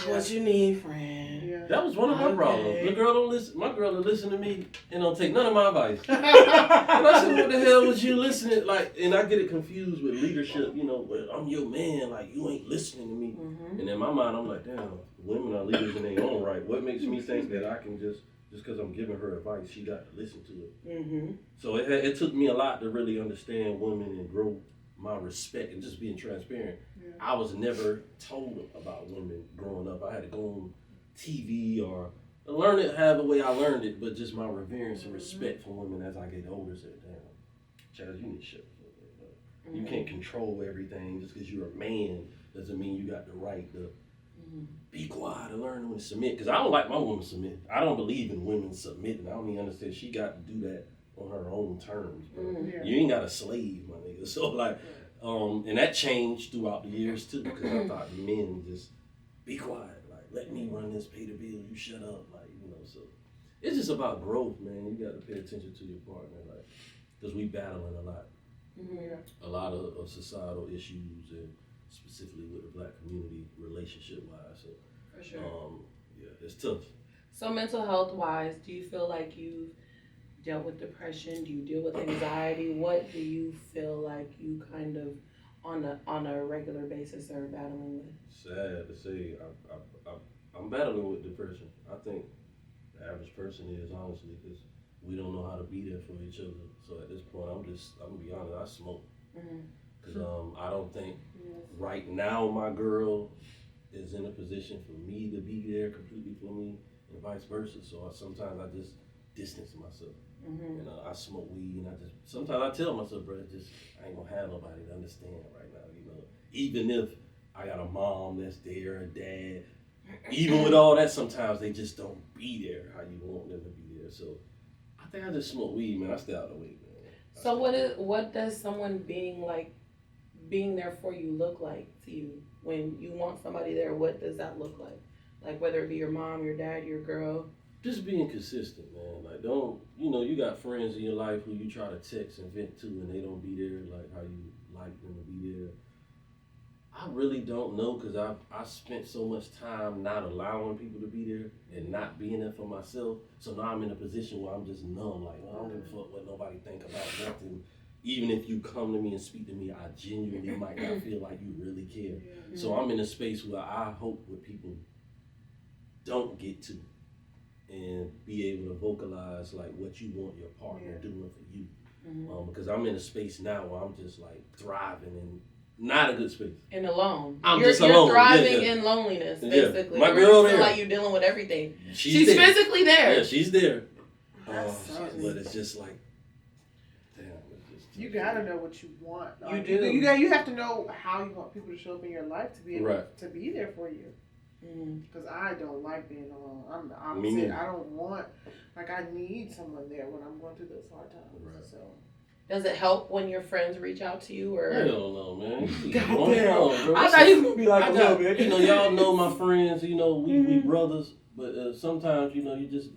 What you need, friend? Yeah. That was one of my Okay. problems. The girl don't listen. My girl will listen to me and don't take none of my advice. And I said, "What the hell was you listening?" Like, and I get it confused with leadership. You know, well, I'm your man. Like, you ain't listening to me. Mm-hmm. And in my mind, I'm like, damn, women are leaders in their own right. What makes me think that I can just because I'm giving her advice, she got to listen to it? Mm-hmm. So it took me a lot to really understand women and grow my respect and just being transparent. Yeah. I was never told about women growing up. I had to go on TV or learn it however way I learned it, but just my reverence and respect for women as I get older said, damn, Chaz, you need to shut up. You can't control everything just because you're a man doesn't mean you got the right to be quiet and learn when to submit. Because I don't like my woman submit. I don't believe in women submitting. I don't even understand she got to do that on her own terms, bro. Yeah. You ain't got a slave, my nigga. So like, and that changed throughout the years too, because I thought men just be quiet, like let me run this, pay the bill, you shut up, like so. It's just about growth, man. You got to pay attention to your partner, like, because we battling a lot, a lot of societal issues, and specifically with the black community, relationship wise. So, For sure. Yeah, it's tough. So mental health wise, do you feel like you've dealt with depression? Do you deal with anxiety? What do you feel like you kind of on a regular basis are battling with? Sad to say, I'm battling with depression. I think the average person is, honestly, because we don't know how to be there for each other. So at this point, I'm gonna be honest, I smoke. Because I don't think right now my girl is in a position for me to be there completely for me, and vice versa. So sometimes I just distance myself. And I smoke weed, and sometimes I tell myself, bro, I ain't gonna have nobody to understand right now, Even if I got a mom that's there, a dad, even with all that, sometimes they just don't be there how you want them to be there. So I think I just smoke weed, man. I stay out of the way, man. So what does someone being there for you look like to you? When you want somebody there, what does that look like? Like whether it be your mom, your dad, your girl? Just being consistent, man. Like, don't, you got friends in your life who you try to text and vent to and they don't be there like how you like them to be there. I really don't know, because I spent so much time not allowing people to be there and not being there for myself. So now I'm in a position where I'm just numb. Like, I don't give a fuck what nobody think about nothing. Even if you come to me and speak to me, I genuinely might not feel like you really care. So I'm in a space where I hope what people don't get to and be able to vocalize like what you want your partner doing for you. Because I'm in a space now where I'm just like thriving and not a good space. And alone. You're alone. Thriving in loneliness, basically. My Where girl you feel there. like you're dealing with everything. She's She's physically there. Yeah, she's there. sucks. But it's just like, damn. You gotta know what you want. You do. You have to know how you want people to show up in your life to be able to be there for you. Because I don't like being alone. I'm the opposite. I don't want, I need someone there when I'm going through those hard times. Right. So. Does it help when your friends reach out to you, or? Hell no, man. Goddamn. I thought you was gonna be like a little bit. Y'all know my friends. We brothers. But sometimes you just.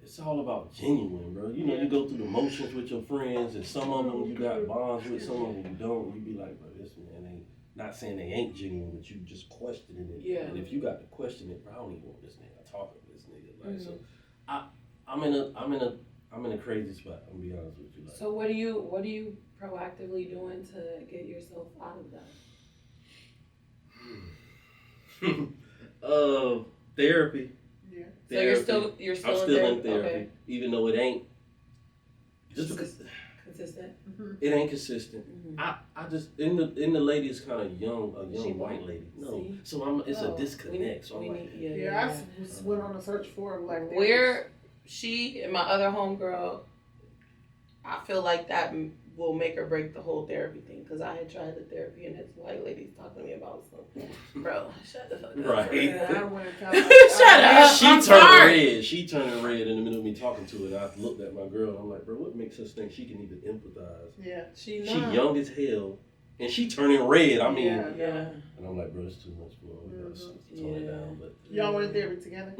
It's all about genuine, bro. You go through the motions with your friends, and some of them you got bonds with, some of them you don't. You be like, bro, this man ain't. Not saying they ain't genuine, but you just questioning it. Yeah. And if you got to question it, bro, I don't even want this nigga talking to this nigga. Like, so, I'm in a crazy spot. I'm gonna be honest with you. Like, So what are you proactively doing to get yourself out of that? Therapy. Yeah. Therapy. So you're still I'm in still therapy? in therapy, Okay. even though it ain't. Just because Consistent. it ain't consistent. I just in the lady is kind of young, a young She white lady. No, See? so it's a disconnect. So I'm like, I went on a search for a black therapist. Where she and my other homegirl, I feel like that will make or break the whole therapy thing, because I had tried the therapy and this white lady's talking to me about something. Bro, shut the fuck up. Right. I went and Shut up. She I'm turned sorry. red. She turned red in the middle of me talking to her. And I looked at my girl and I'm like, bro, what makes us think she can even empathize? Yeah. She young as hell, and she turning red. I mean, Yeah. and I'm like, bro, it's too much for her. We gotta tone it down. But Y'all went in therapy together?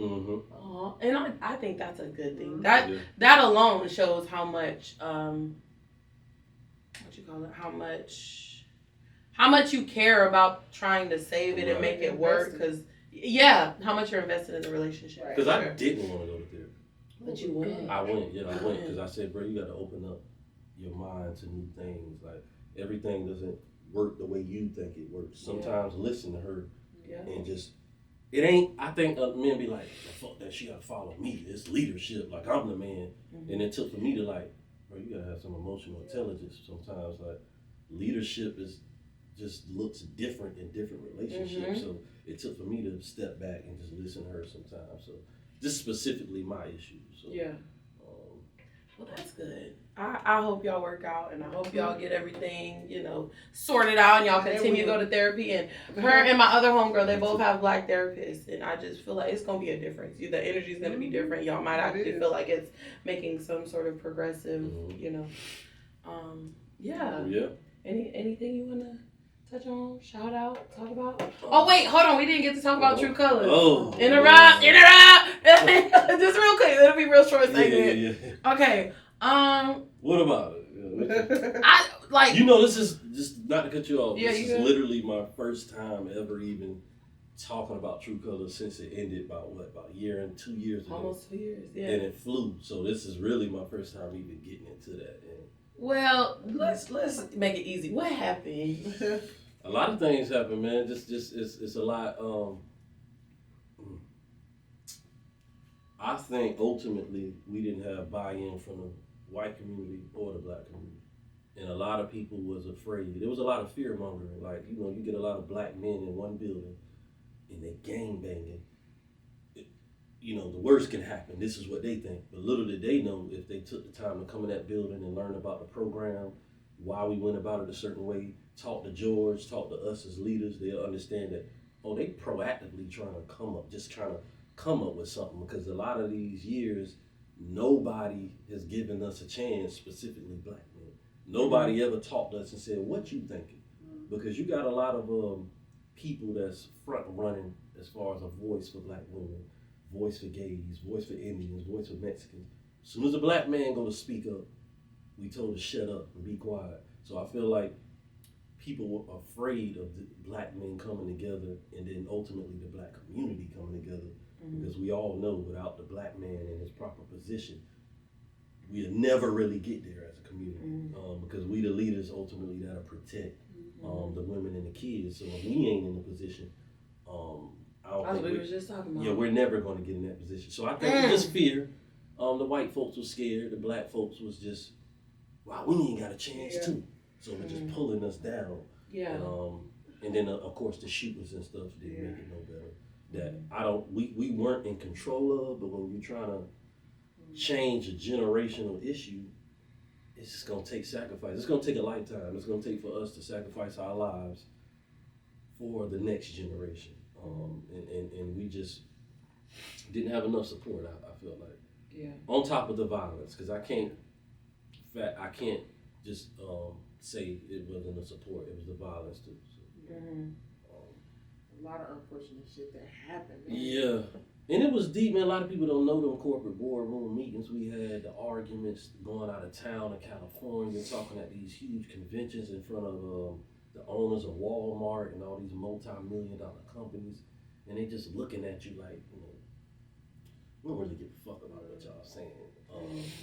And I think that's a good thing. That alone shows how much how much you care about trying to save it and make it work. Because how much you're invested in the relationship. Because I didn't want to go to therapy. But you went. I went because I said, bro, you got to open up your mind to new things. Like everything doesn't work the way you think it works. Sometimes listen to her and just. It ain't, I think men be like, fuck that, she gotta follow me. It's leadership, like I'm the man. And it took for me to like, bro, you gotta have some emotional intelligence sometimes. Like, leadership just looks different in different relationships. So it took for me to step back and just listen to her sometimes. So just specifically my issues. So, well, that's good. I hope y'all work out, and I hope y'all get everything, sorted out, and y'all continue to go to therapy. And her and my other homegirl, they both have Black therapists, and I just feel like it's going to be a difference. The energy is going to be different. Y'all might actually feel like it's making some sort of progressive, Anything you want to touch on, shout out, talk about? Oh, wait, hold on. We didn't get to talk about True Colors. Oh. Interrupt. Just real quick. It'll be real short segment. Yeah. Okay. What about it? This is just not to cut you off. This is literally my first time ever even talking about True Colors since it ended about a year and 2 years ago. Almost 2 years, yeah. And it flew. So this is really my first time even getting into that. Well, let's make it easy. What happened? A lot of things happen, man. Just it's a lot. I think ultimately we didn't have buy-in from the white community or the Black community. And a lot of people was afraid. There was a lot of fear mongering. Like, you get a lot of Black men in one building and they gang banging. The worst can happen. This is what they think. But little did they know, if they took the time to come in that building and learn about the program, why we went about it a certain way, talk to George, talk to us as leaders, they'll understand that, they proactively trying to come up with something. Because a lot of these years, nobody has given us a chance, specifically Black men. Nobody ever talked to us and said, what you thinking? Because you got a lot of people that's front running as far as a voice for Black women, voice for gays, voice for Indians, voice for Mexicans. As soon as a Black man go to speak up, we told to shut up and be quiet. So I feel like people were afraid of the Black men coming together and then ultimately the Black community coming together. Because we all know without the Black man in his proper position, we'll never really get there as a community. Because we the leaders ultimately that'll protect the women and the kids. So if we ain't in the position, we're never going to get in that position. So I think it's just fear. The white folks were scared. The Black folks was just, wow, we ain't got a chance too. So we're just pulling us down. Yeah. And then of course the shootings and stuff didn't make it no better. That we weren't in control of, but when you're trying to change a generational issue, it's just gonna take sacrifice. It's gonna take a lifetime. It's gonna take for us to sacrifice our lives for the next generation. And we just didn't have enough support, I feel like. Yeah. On top of the violence, because I can't just say it wasn't the support, it was the violence too. So, a lot of unfortunate shit that happened. Man. Yeah. And it was deep, man. A lot of people don't know them corporate boardroom meetings we had, the arguments going out of town in California, talking at these huge conventions in front of the owners of Walmart and all these multi-million-dollar companies. And they just looking at you like, we don't really give a fuck about what y'all saying.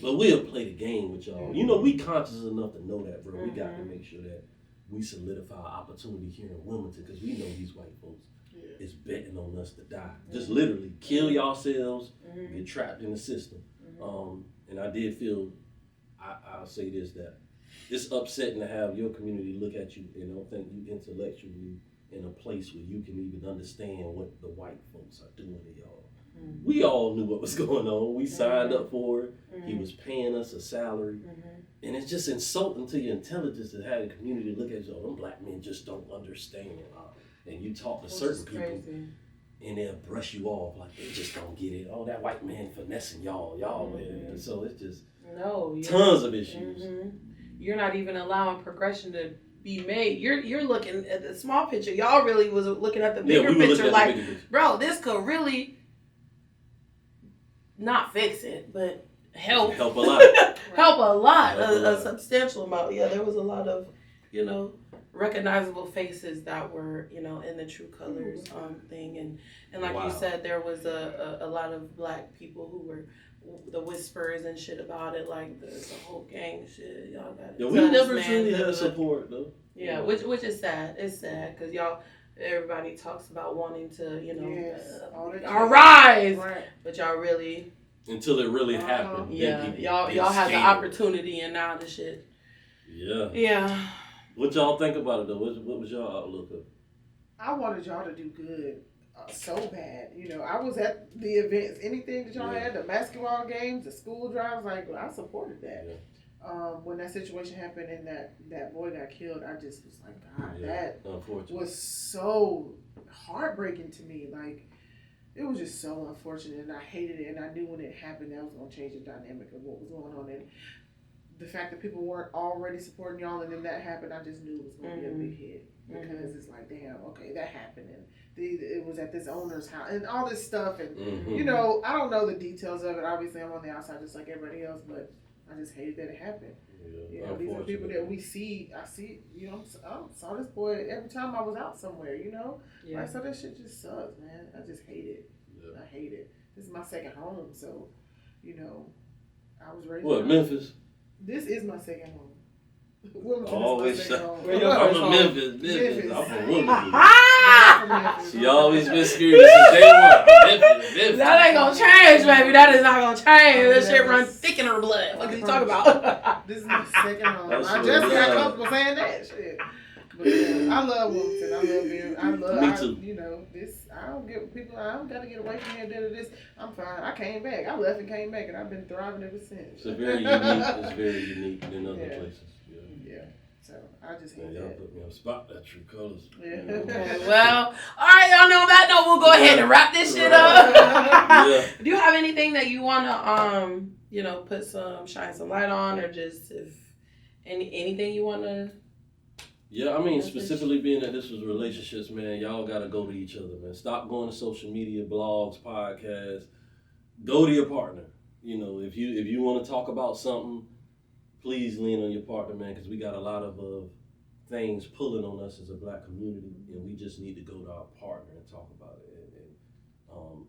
But we'll play the game with y'all. We conscious enough to know that, bro. We got to make sure that we solidify our opportunity here in Wilmington, because we know these white folks is betting on us to die. Just literally kill yourselves, get trapped in the system. And I did feel, I'll say this, that it's upsetting to have your community look at you and don't think you intellectually in a place where you can even understand what the white folks are doing to y'all. We all knew what was going on. We signed up for it. He was paying us a salary. And it's just insulting to your intelligence to have the community look at you. Them Black men just don't understand. And you talk to certain people and they'll brush you off like they just don't get it. Oh, that white man finessing y'all. And so it's just tons of issues. You're not even allowing progression to be made. You're looking at the small picture. Y'all really was looking at the bigger picture. Like, bro, this could really not fix it, but help a lot. Help a lot. A substantial amount. Yeah, there was a lot of, recognizable faces that were, you know, in the True Colors thing, and like you said, there was a lot of black people who were the whispers and shit about it, like the whole gang shit. Y'all got it. Yeah, we never truly had support though. Yeah, which is sad. It's sad because everybody talks about wanting to, you know, arise, right. But y'all really until it really happened. Yeah, y'all had the opportunity, and now the shit. Yeah. Yeah. What y'all think about it though? What was y'all outlook of? I wanted y'all to do good so bad. You know, I was at the events, anything that y'all had, the basketball games, the school drives, like I supported that. Yeah. When that situation happened and that boy got killed, I just was like, God, that was so heartbreaking to me. Like, it was just so unfortunate, and I hated it, and I knew when it happened that was going to change the dynamic of what was going on. And the fact that people weren't already supporting y'all, and then that happened, I just knew it was going to be a big hit. Because it's like, damn, okay, that happened, and it was at this owner's house, and all this stuff, and you know, I don't know the details of it. Obviously, I'm on the outside just like everybody else, but I just hated that it happened. Yeah, you know, these are people that we see. I see, you know, I saw this boy every time I was out somewhere. You know, like, so that shit just sucks, man. I just hate it. Yeah. I hate it. This is my second home, so you know, I was raised. What, Memphis? This is my second home. Always I'm from Memphis. I'm from Wilmington. She always been scared since day one. Memphis. That ain't gonna change, baby. That is not gonna change. That shit runs thick in her blood. What are you talking about? This is my second home. I just got comfortable saying that shit. But I love Wilmington. Me too. You know, this. I don't gotta get away from here. This. I'm fine. I came back. I left and came back, and I've been thriving ever since. It's very unique. It's very unique than other places. Yeah, so I just hate y'all that. put me on spot, that True Colors. Yeah. Okay, well, all right, y'all know that note, we'll go ahead and wrap this shit up. Do you have anything that you want to, you know, shine some light on, or just if anything you want to? Yeah, I mean, specifically being that this was relationships, man, y'all got to go to each other, man. Stop going to social media, blogs, podcasts. Go to your partner. You know, if you want to talk about something, please lean on your partner, man, because we got a lot of things pulling on us as a black community, and we just need to go to our partner and talk about it. And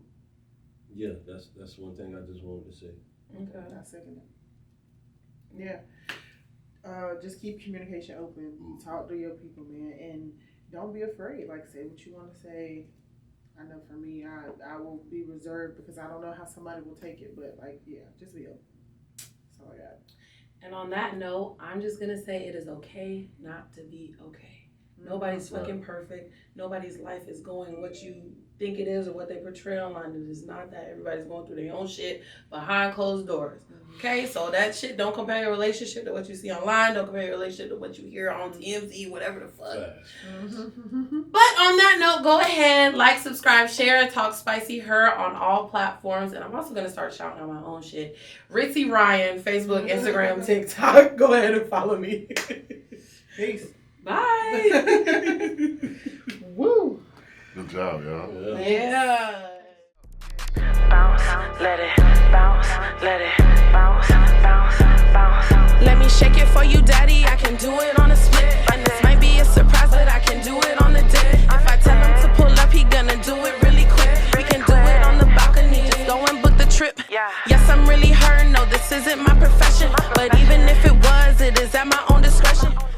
yeah, that's one thing I just wanted to say. Okay, I second it. Yeah. Just keep communication open. Talk to your people, man, and don't be afraid. Like, say what you want to say. I know for me, I will be reserved because I don't know how somebody will take it, but like, yeah, just be open. That's all I got. And on that note, I'm just going to say it is okay not to be okay. Nobody's fucking perfect. Nobody's life is going what you think it is or what they portray online. It is not that. Everybody's going through their own shit behind closed doors. Okay? So that shit, don't compare your relationship to what you see online. Don't compare your relationship to what you hear on TMZ, whatever the fuck. But on that note, go ahead, like, subscribe, share, TalkSpicyHER on all platforms. And I'm also going to start shouting out my own shit. Ritzy Ryan, Facebook, Instagram, TikTok. Go ahead and follow me. Peace. Bye. Woo. Good job, y'all. Yeah. Bounce, let it bounce, let it bounce, bounce, bounce. Let me shake it for you, daddy. I can do it on a split. And this might be a surprise, but I can do it on the day. If I tell him to pull up, he gonna do it really quick. We can do it on the balcony. Just go and book the trip. Yes, I'm really her. No, this isn't my profession.